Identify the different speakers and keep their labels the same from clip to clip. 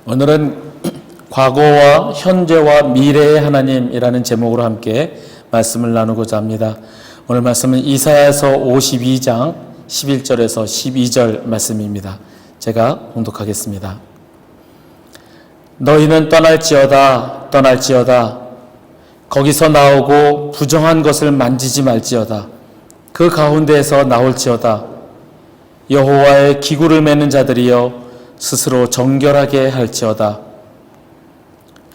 Speaker 1: 오늘은 과거와 현재와 미래의 하나님이라는 제목으로 함께 말씀을 나누고자 합니다. 오늘 말씀은 이사야서 52장 11절에서 12절 말씀입니다. 제가 봉독하겠습니다. 너희는 떠날지어다 떠날지어다 거기서 나오고 부정한 것을 만지지 말지어다 그 가운데에서 나올지어다 여호와의 기구를 매는 자들이여 스스로 정결하게 할지어다.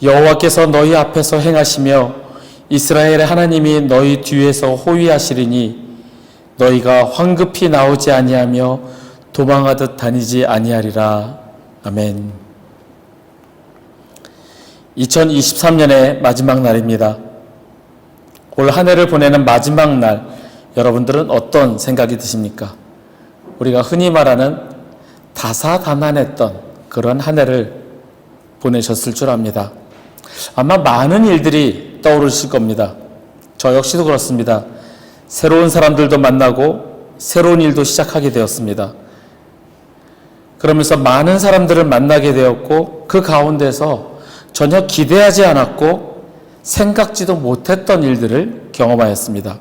Speaker 1: 여호와께서 너희 앞에서 행하시며 이스라엘의 하나님이 너희 뒤에서 호위하시리니 너희가 황급히 나오지 아니하며 도망하듯 다니지 아니하리라. 아멘. 2023년의 마지막 날입니다. 올 한 해를 보내는 마지막 날, 여러분들은 어떤 생각이 드십니까? 우리가 흔히 말하는 다사다난했던 그런 한 해를 보내셨을 줄 압니다. 아마 많은 일들이 떠오르실 겁니다. 저 역시도 그렇습니다. 새로운 사람들도 만나고 새로운 일도 시작하게 되었습니다. 그러면서 많은 사람들을 만나게 되었고 그 가운데서 전혀 기대하지 않았고 생각지도 못했던 일들을 경험하였습니다.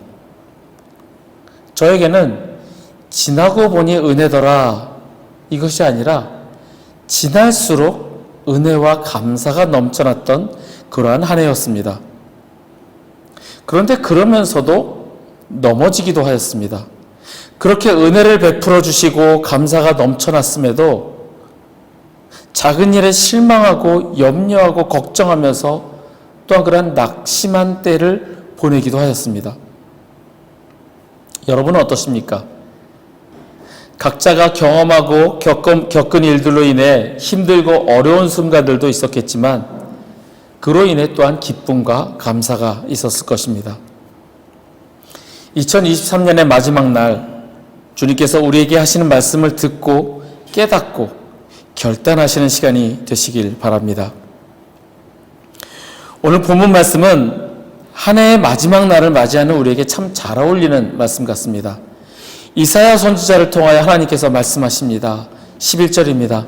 Speaker 1: 저에게는 지나고 보니 은혜더라 이것이 아니라 지날수록 은혜와 감사가 넘쳐났던 그러한 한 해였습니다. 그런데 그러면서도 넘어지기도 하였습니다. 그렇게 은혜를 베풀어 주시고 감사가 넘쳐났음에도 작은 일에 실망하고 염려하고 걱정하면서 또한 그러한 낙심한 때를 보내기도 하였습니다. 여러분은 어떠십니까? 각자가 경험하고 겪은 일들로 인해 힘들고 어려운 순간들도 있었겠지만 그로 인해 또한 기쁨과 감사가 있었을 것입니다. 2023년의 마지막 날 주님께서 우리에게 하시는 말씀을 듣고 깨닫고 결단하시는 시간이 되시길 바랍니다. 오늘 본문 말씀은 한 해의 마지막 날을 맞이하는 우리에게 참 잘 어울리는 말씀 같습니다. 이사야 선지자를 통하여 하나님께서 말씀하십니다. 11절입니다.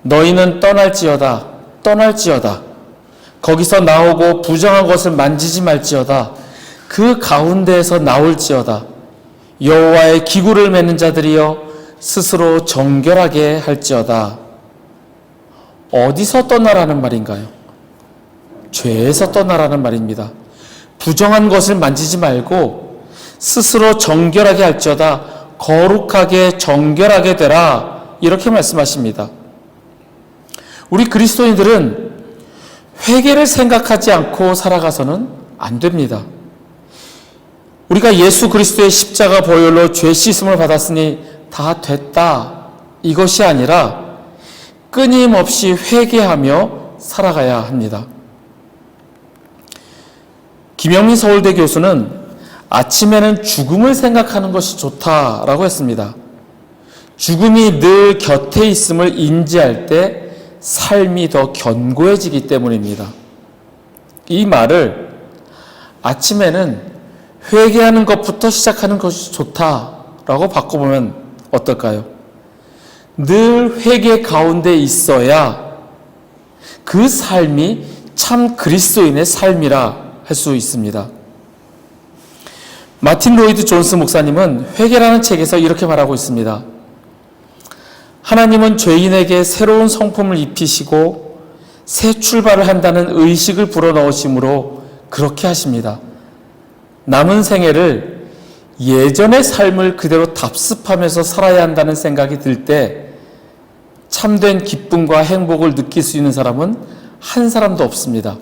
Speaker 1: 너희는 떠날지어다 떠날지어다 거기서 나오고 부정한 것을 만지지 말지어다 그 가운데에서 나올지어다 여호와의 기구를 매는 자들이여 스스로 정결하게 할지어다. 어디서 떠나라는 말인가요? 죄에서 떠나라는 말입니다. 부정한 것을 만지지 말고 스스로 정결하게 할지어다 거룩하게 정결하게 되라 이렇게 말씀하십니다. 우리 그리스도인들은 회개를 생각하지 않고 살아가서는 안 됩니다. 우리가 예수 그리스도의 십자가 보혈로 죄 씻음을 받았으니 다 됐다 이것이 아니라 끊임없이 회개하며 살아가야 합니다. 김영민 서울대 교수는 아침에는 죽음을 생각하는 것이 좋다라고 했습니다. 죽음이 늘 곁에 있음을 인지할 때 삶이 더 견고해지기 때문입니다. 이 말을 아침에는 회개하는 것부터 시작하는 것이 좋다라고 바꿔보면 어떨까요? 늘 회개 가운데 있어야 그 삶이 참 그리스도인의 삶이라 할 수 있습니다. 마틴 로이드 존스 목사님은 회개라는 책에서 이렇게 말하고 있습니다. 하나님은 죄인에게 새로운 성품을 입히시고 새 출발을 한다는 의식을 불어넣으심으로 그렇게 하십니다. 남은 생애를 예전의 삶을 그대로 답습하면서 살아야 한다는 생각이 들 때 참된 기쁨과 행복을 느낄 수 있는 사람은 한 사람도 없습니다.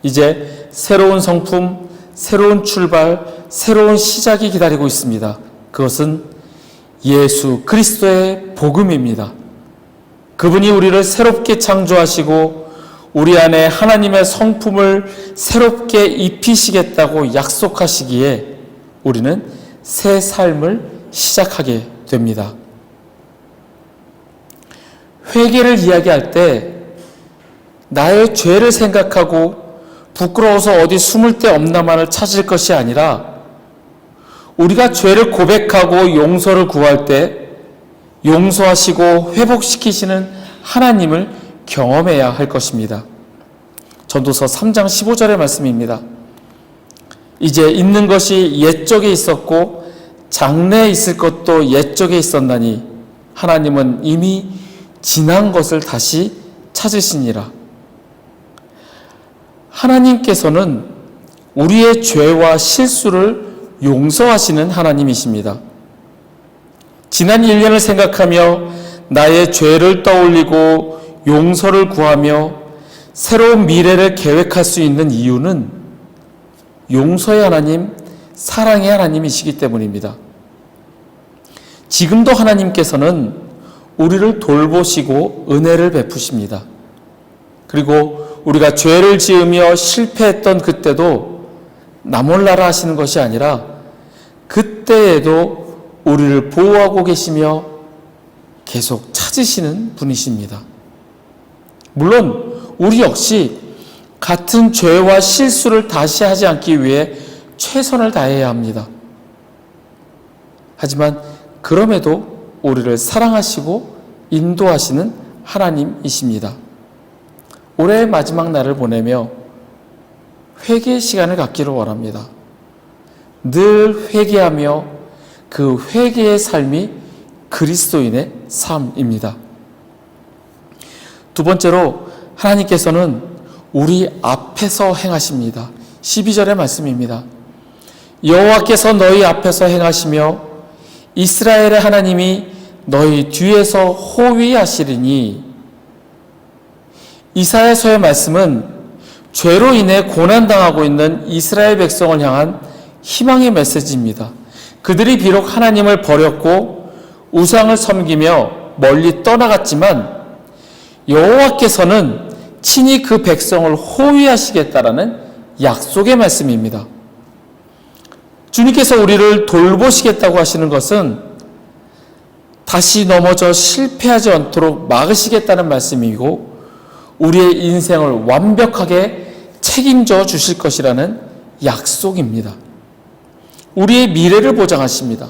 Speaker 1: 이제 새로운 성품, 새로운 출발, 새로운 시작이 기다리고 있습니다. 그것은 예수 그리스도의 복음입니다. 그분이 우리를 새롭게 창조하시고 우리 안에 하나님의 성품을 새롭게 입히시겠다고 약속하시기에 우리는 새 삶을 시작하게 됩니다. 회개를 이야기할 때 나의 죄를 생각하고 부끄러워서 어디 숨을 데 없나만을 찾을 것이 아니라 우리가 죄를 고백하고 용서를 구할 때 용서하시고 회복시키시는 하나님을 경험해야 할 것입니다. 전도서 3장 15절의 말씀입니다. 이제 있는 것이 옛적에 있었고 장래에 있을 것도 옛적에 있었나니 하나님은 이미 지난 것을 다시 찾으시니라. 하나님께서는 우리의 죄와 실수를 용서하시는 하나님이십니다. 지난 1년을 생각하며 나의 죄를 떠올리고 용서를 구하며 새로운 미래를 계획할 수 있는 이유는 용서의 하나님, 사랑의 하나님이시기 때문입니다. 지금도 하나님께서는 우리를 돌보시고 은혜를 베푸십니다. 그리고 우리가 죄를 지으며 실패했던 그때도 나 몰라라 하시는 것이 아니라 그때에도 우리를 보호하고 계시며 계속 찾으시는 분이십니다. 물론 우리 역시 같은 죄와 실수를 다시 하지 않기 위해 최선을 다해야 합니다. 하지만 그럼에도 우리를 사랑하시고 인도하시는 하나님이십니다. 올해의 마지막 날을 보내며 회개의 시간을 갖기를 원합니다. 늘 회개하며 그 회개의 삶이 그리스도인의 삶입니다. 두 번째로 하나님께서는 우리 앞에서 행하십니다. 12절의 말씀입니다. 여호와께서 너희 앞에서 행하시며 이스라엘의 하나님이 너희 뒤에서 호위하시리니. 이사야서의 말씀은 죄로 인해 고난당하고 있는 이스라엘 백성을 향한 희망의 메시지입니다. 그들이 비록 하나님을 버렸고 우상을 섬기며 멀리 떠나갔지만 여호와께서는 친히 그 백성을 호위하시겠다라는 약속의 말씀입니다. 주님께서 우리를 돌보시겠다고 하시는 것은 다시 넘어져 실패하지 않도록 막으시겠다는 말씀이고 우리의 인생을 완벽하게 책임져 주실 것이라는 약속입니다. 우리의 미래를 보장하십니다.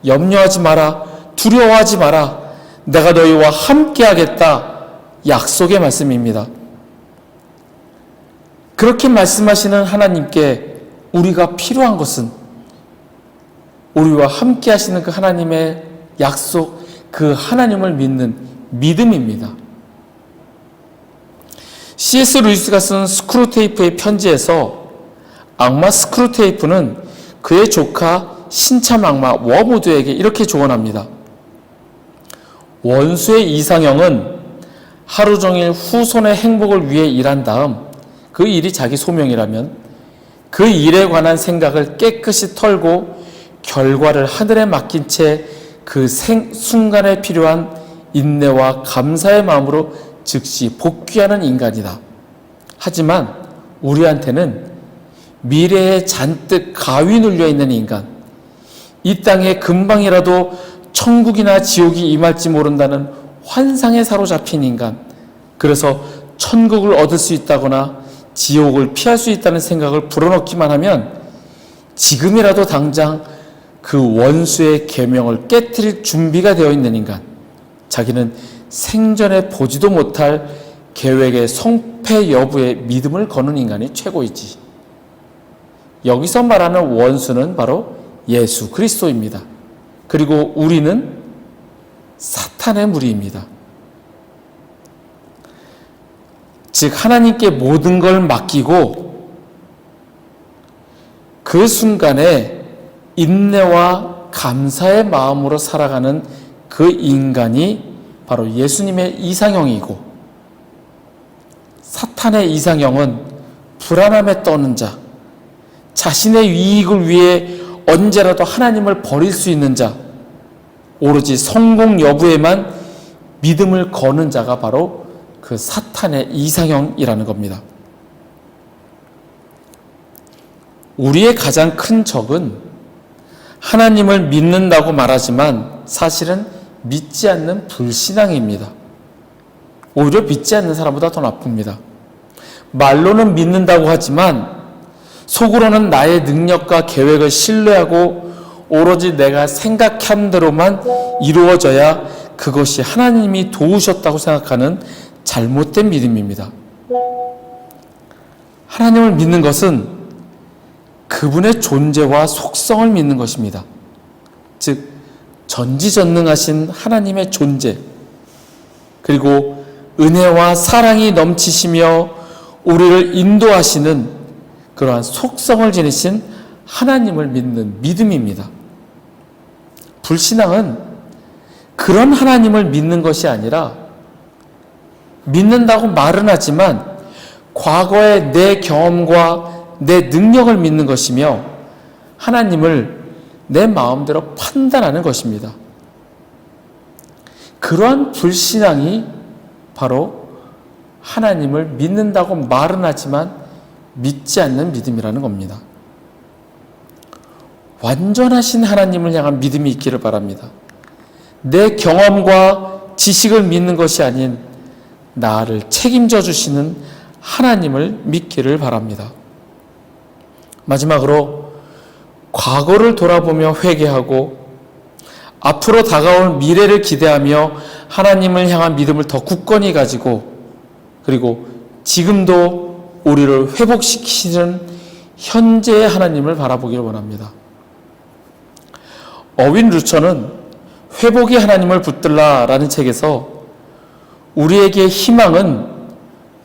Speaker 1: 염려하지 마라, 두려워하지 마라, 내가 너희와 함께 하겠다, 약속의 말씀입니다. 그렇게 말씀하시는 하나님께 우리가 필요한 것은 우리와 함께 하시는 그 하나님의 약속, 그 하나님을 믿는 믿음입니다. C.S. 루이스가 쓴 스크루테이프의 편지에서 악마 스크루테이프는 그의 조카 신참 악마 워무드에게 이렇게 조언합니다. 원수의 이상형은 하루 종일 후손의 행복을 위해 일한 다음 그 일이 자기 소명이라면 그 일에 관한 생각을 깨끗이 털고 결과를 하늘에 맡긴 채 그 순간에 필요한 인내와 감사의 마음으로 즉시 복귀하는 인간이다. 하지만 우리한테는 미래에 잔뜩 가위 눌려있는 인간, 이 땅에 금방이라도 천국이나 지옥이 임할지 모른다는 환상에 사로잡힌 인간, 그래서 천국을 얻을 수 있다거나 지옥을 피할 수 있다는 생각을 불어넣기만 하면 지금이라도 당장 그 원수의 계명을 깨트릴 준비가 되어 있는 인간, 자기는 생전에 보지도 못할 계획의 성패 여부에 믿음을 거는 인간이 최고이지. 여기서 말하는 원수는 바로 예수 그리스도입니다. 그리고 우리는 사탄의 무리입니다. 즉 하나님께 모든 걸 맡기고 그 순간에 인내와 감사의 마음으로 살아가는 그 인간이 바로 예수님의 이상형이고, 사탄의 이상형은 불안함에 떠는 자, 자신의 이익을 위해 언제라도 하나님을 버릴 수 있는 자, 오로지 성공 여부에만 믿음을 거는 자가 바로 그 사탄의 이상형이라는 겁니다. 우리의 가장 큰 적은 하나님을 믿는다고 말하지만 사실은 믿지 않는 불신앙입니다. 오히려 믿지 않는 사람보다 더 나쁩니다. 말로는 믿는다고 하지만 속으로는 나의 능력과 계획을 신뢰하고 오로지 내가 생각한 대로만 이루어져야 그것이 하나님이 도우셨다고 생각하는 잘못된 믿음입니다. 하나님을 믿는 것은 그분의 존재와 속성을 믿는 것입니다. 즉 전지전능하신 하나님의 존재, 그리고 은혜와 사랑이 넘치시며 우리를 인도하시는 그러한 속성을 지니신 하나님을 믿는 믿음입니다. 불신앙은 그런 하나님을 믿는 것이 아니라 믿는다고 말은 하지만 과거의 내 경험과 내 능력을 믿는 것이며 하나님을 내 마음대로 판단하는 것입니다. 그러한 불신앙이 바로 하나님을 믿는다고 말은 하지만 믿지 않는 믿음이라는 겁니다. 완전하신 하나님을 향한 믿음이 있기를 바랍니다. 내 경험과 지식을 믿는 것이 아닌 나를 책임져 주시는 하나님을 믿기를 바랍니다. 마지막으로 과거를 돌아보며 회개하고 앞으로 다가올 미래를 기대하며 하나님을 향한 믿음을 더 굳건히 가지고 그리고 지금도 우리를 회복시키시는 현재의 하나님을 바라보기를 원합니다. 어윈 루처는 회복의 하나님을 붙들라라는 책에서 우리에게 희망은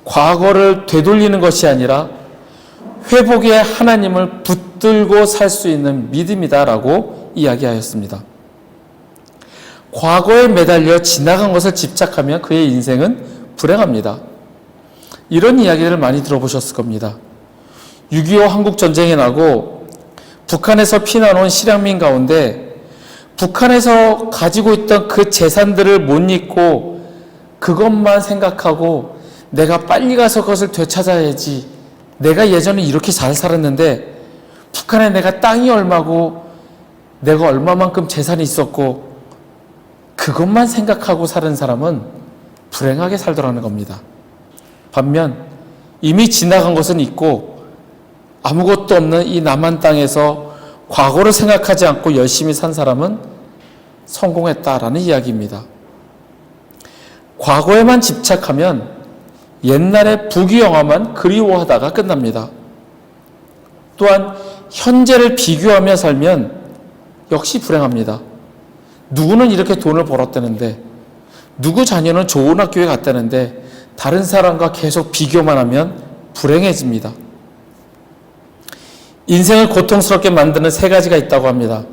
Speaker 1: 과거를 되돌리는 것이 아니라 회복의 하나님을 붙들고 살 수 있는 믿음이다라고 이야기하였습니다. 과거에 매달려 지나간 것을 집착하면 그의 인생은 불행합니다. 이런 이야기를 많이 들어보셨을 겁니다. 6.25 한국전쟁이 나고 북한에서 피난 온 실향민 가운데 북한에서 가지고 있던 그 재산들을 못 잊고 그것만 생각하고 내가 빨리 가서 그것을 되찾아야지. 내가 예전에 이렇게 잘 살았는데 북한에 내가 땅이 얼마고 내가 얼마만큼 재산이 있었고 그것만 생각하고 사는 사람은 불행하게 살더라는 겁니다. 반면 이미 지나간 것은 있고 아무것도 없는 이 남한 땅에서 과거를 생각하지 않고 열심히 산 사람은 성공했다라는 이야기입니다. 과거에만 집착하면 옛날의 부귀영화만 그리워하다가 끝납니다. 또한 현재를 비교하며 살면 역시 불행합니다. 누구는 이렇게 돈을 벌었다는데 누구 자녀는 좋은 학교에 갔다는데 다른 사람과 계속 비교만 하면 불행해집니다. 인생을 고통스럽게 만드는 세 가지가 있다고 합니다.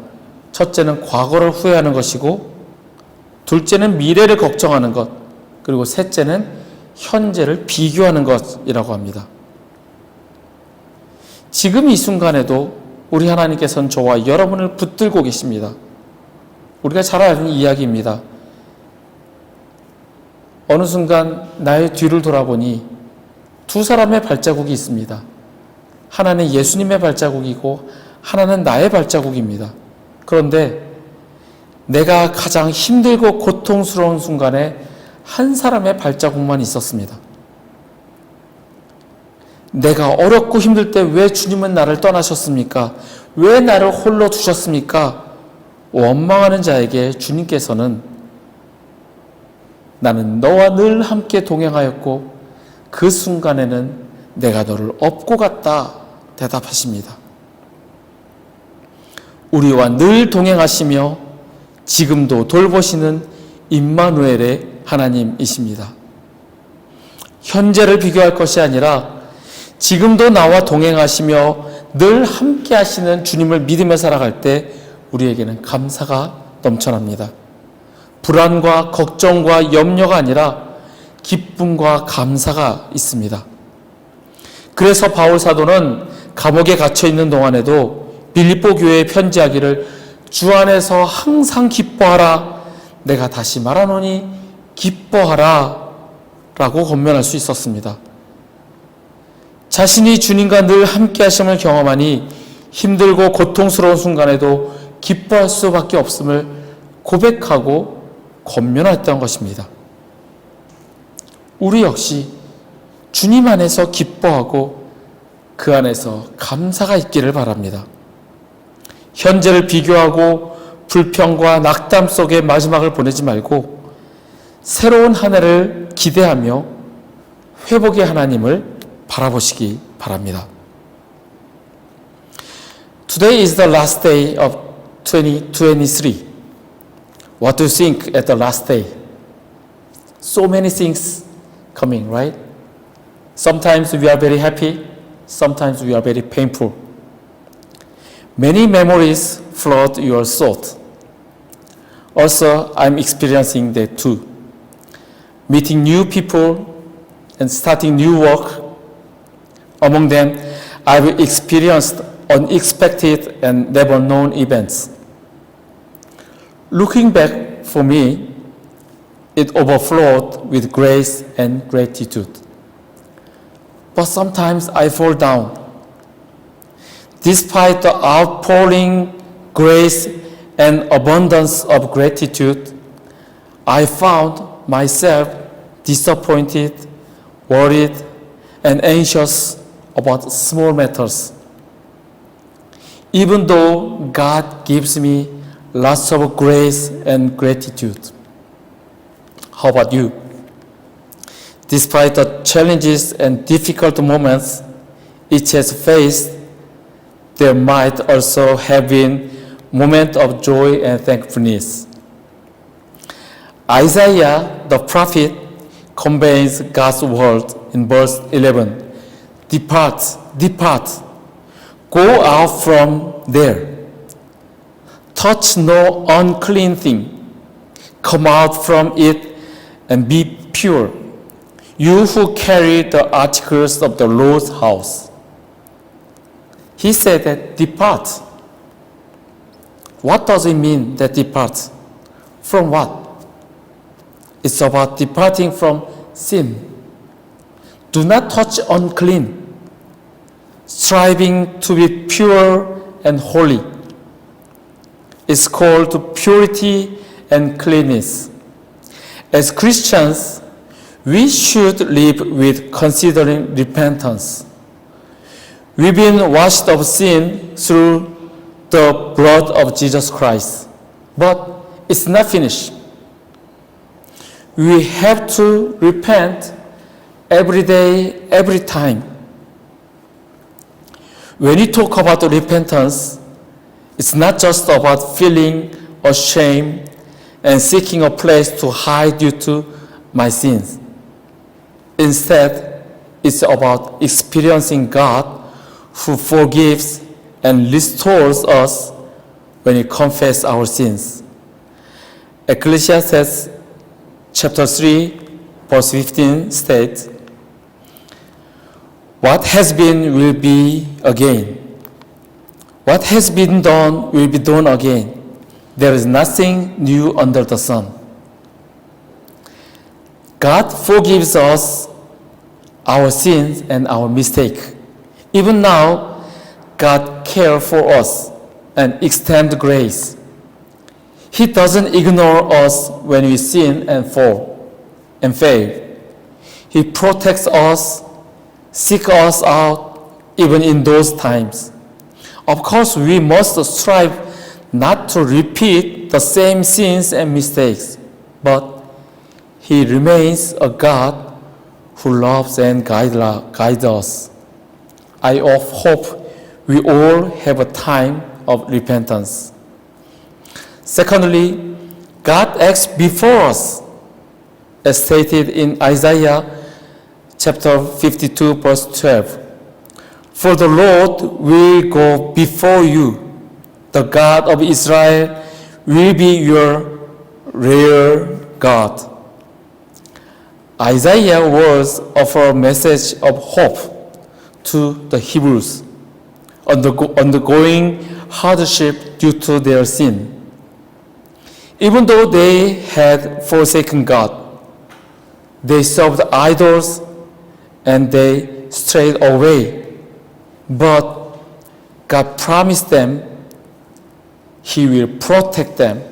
Speaker 1: 첫째는 과거를 후회하는 것이고 둘째는 미래를 걱정하는 것, 그리고 셋째는 현재를 비교하는 것이라고 합니다. 지금 이 순간에도 우리 하나님께서는 저와 여러분을 붙들고 계십니다. 우리가 잘 아는 이야기입니다. 어느 순간 나의 뒤를 돌아보니 두 사람의 발자국이 있습니다. 하나는 예수님의 발자국이고 하나는 나의 발자국입니다. 그런데 내가 가장 힘들고 고통스러운 순간에 한 사람의 발자국만 있었습니다. 내가 어렵고 힘들 때 왜 주님은 나를 떠나셨습니까? 왜 나를 홀로 두셨습니까? 원망하는 자에게 주님께서는 나는 너와 늘 함께 동행하였고 그 순간에는 내가 너를 업고 갔다 대답하십니다. 우리와 늘 동행하시며 지금도 돌보시는 임마누엘의 하나님이십니다. 현재를 비교할 것이 아니라 지금도 나와 동행하시며 늘 함께 하시는 주님을 믿으며 살아갈 때 우리에게는 감사가 넘쳐납니다. 불안과 걱정과 염려가 아니라 기쁨과 감사가 있습니다. 그래서 바울 사도는 감옥에 갇혀 있는 동안에도 빌립보 교회에 편지하기를 주 안에서 항상 기뻐하라. 내가 다시 말하노니 기뻐하라. 라고 권면할 수 있었습니다. 자신이 주님과 늘 함께 하심을 경험하니 힘들고 고통스러운 순간에도 기뻐할 수밖에 없음을 고백하고 권면했던 것입니다. 우리 역시 주님 안에서 기뻐하고 그 안에서 감사가 있기를 바랍니다. 현재를 비교하고 불평과 낙담 속에 마지막을 보내지 말고 새로운 한 해를 기대하며 회복의 하나님을 바라보시기 바랍니다. Today is the last day of 2023. What do you think at the last day? So many things coming, right? Sometimes we are very happy, sometimes we are very painful. Many memories flood your thought. Also, I'm experiencing that too. Meeting new people and starting new work. Among them, I've experienced unexpected and never known events. Looking back for me, it overflowed with grace and gratitude. But sometimes I fall down. Despite the outpouring grace and abundance of gratitude, I found myself disappointed, worried, and anxious about small matters. Even though God gives me lots of grace and gratitude. How about you? Despite the challenges and difficult moments it has faced, there might also have been moments of joy and thankfulness. Isaiah the prophet conveys God's word in verse 11. Depart, depart, go out from there. Touch no unclean thing. Come out from it and be pure. You who carry the articles of the Lord's house. He said that depart. What does it mean that depart? From what? It's about departing from sin. Do not touch unclean. Striving to be pure and holy. It's called purity and cleanness. As Christians, we should live with considering repentance. We've been washed of sin through the blood of Jesus Christ, but it's not finished. We have to repent every day, every time. When we talk about repentance, it's not just about feeling ashamed and seeking a place to hide due to my sins. Instead, it's about experiencing God who forgives and restores us when we confess our sins. Ecclesiastes chapter 3, verse 15 states, what has been will be again. What has been done will be done again. There is nothing new under the sun. God forgives us our sins and our mistake. Even now, God cares for us and extends grace. He doesn't ignore us when we sin and fall and fail. He protects us, seeks us out even in those times. Of course, we must strive not to repeat the same sins and mistakes, but He remains a God who loves and guides us. I hope we all have a time of repentance. Secondly, God acts before us, as stated in Isaiah chapter 52, verse 12. For the Lord will go before you. The God of Israel will be your rear guard. Isaiah's words offer a message of hope to the Hebrews undergoing hardship due to their sin. Even though they had forsaken God, they served idols and they strayed away. But God promised them He will protect them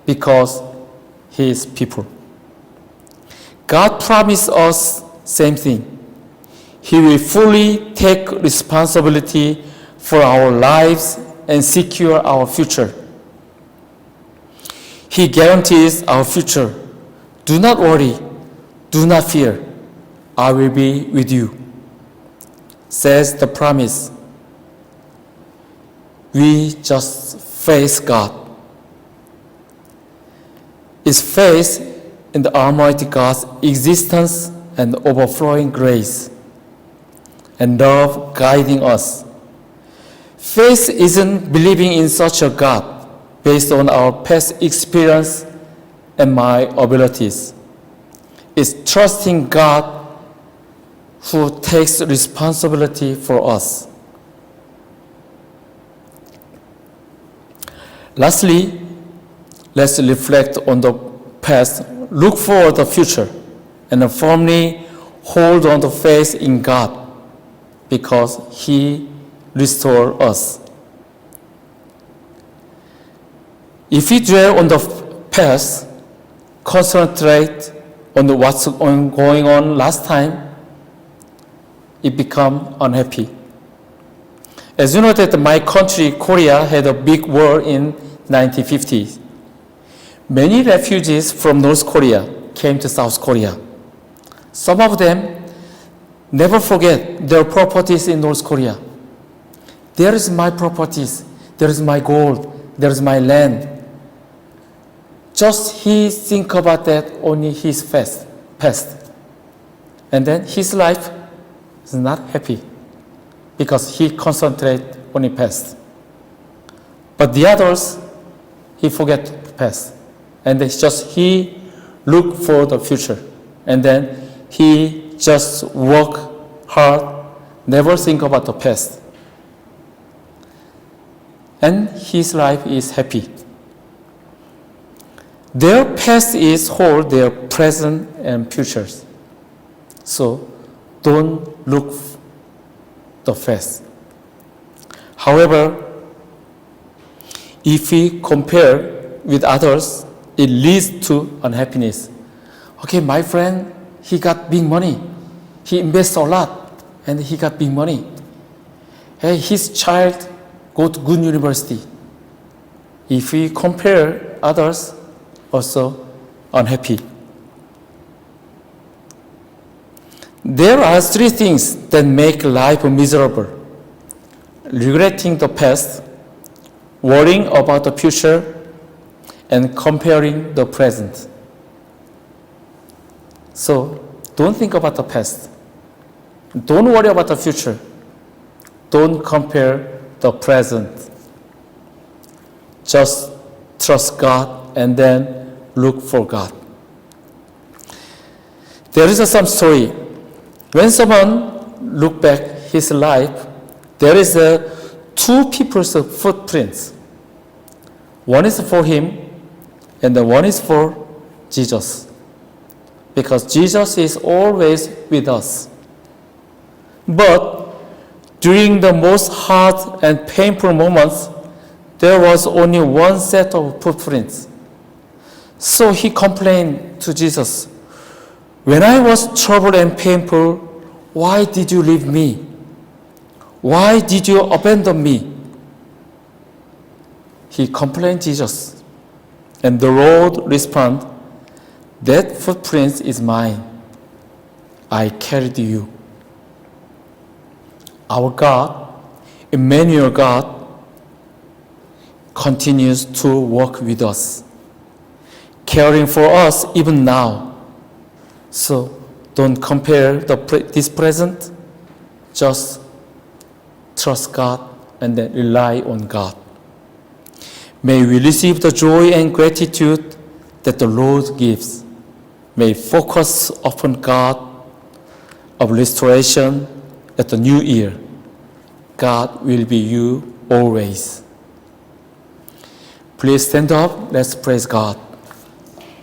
Speaker 1: because He is people. God promised us same thing. He will fully take responsibility for our lives and secure our future. He guarantees our future Do not worry, do not fear, I will be with you, says the promise. We just face God. It's faith in the Almighty God's existence and overflowing grace and love guiding us. Faith isn't believing in such a God based on our past experience and my abilities. It's trusting God who takes responsibility for us. Lastly, let's reflect on the past, look for the future, and firmly hold on to faith in God because He restores us. If we dwell on the past, concentrate on what's going on last time, it becomes unhappy. As you know that my country, Korea, had a big war in 1950s. Many refugees from North Korea came to South Korea. Some of them never forget their properties in North Korea. There is my properties, there is my gold, there is my land. Just he think about that only his past. And then his life is not happy because he concentrates on the past. But the others, he forget the past. And it's just he look for the future. And then he just work hard, never think about the past. And his life is happy. Their past is hold their present and futures. So don't look the past. However, if we compare with others, it leads to unhappiness. Okay, my friend, he got big money. He invests a lot and he got big money. Hey, his child go to good university. If we compare others, also unhappy. There are three things that make life miserable: regretting the past, worrying about the future, and comparing the present. So don't think about the past. Don't worry about the future. Don't compare the present. Just trust God and then look for God. There is some story. When someone look back his life, there is two people's footprints. One is for him, and the one is for Jesus. Because Jesus is always with us. But during the most hard and painful moments, there was only one set of footprints. So he complained to Jesus, "When I was troubled and painful, why did you leave me? Why did you abandon me?" He complained to Jesus. And the Lord responded, "That footprint is mine. I carried you." Our God, Emmanuel God, continues to work with us, caring for us even now. So don't compare this present, just trust God and then rely on God. May we receive the joy and gratitude that the Lord gives. May focus upon God of restoration at the new year. God will be you always. Please stand up. Let's praise God.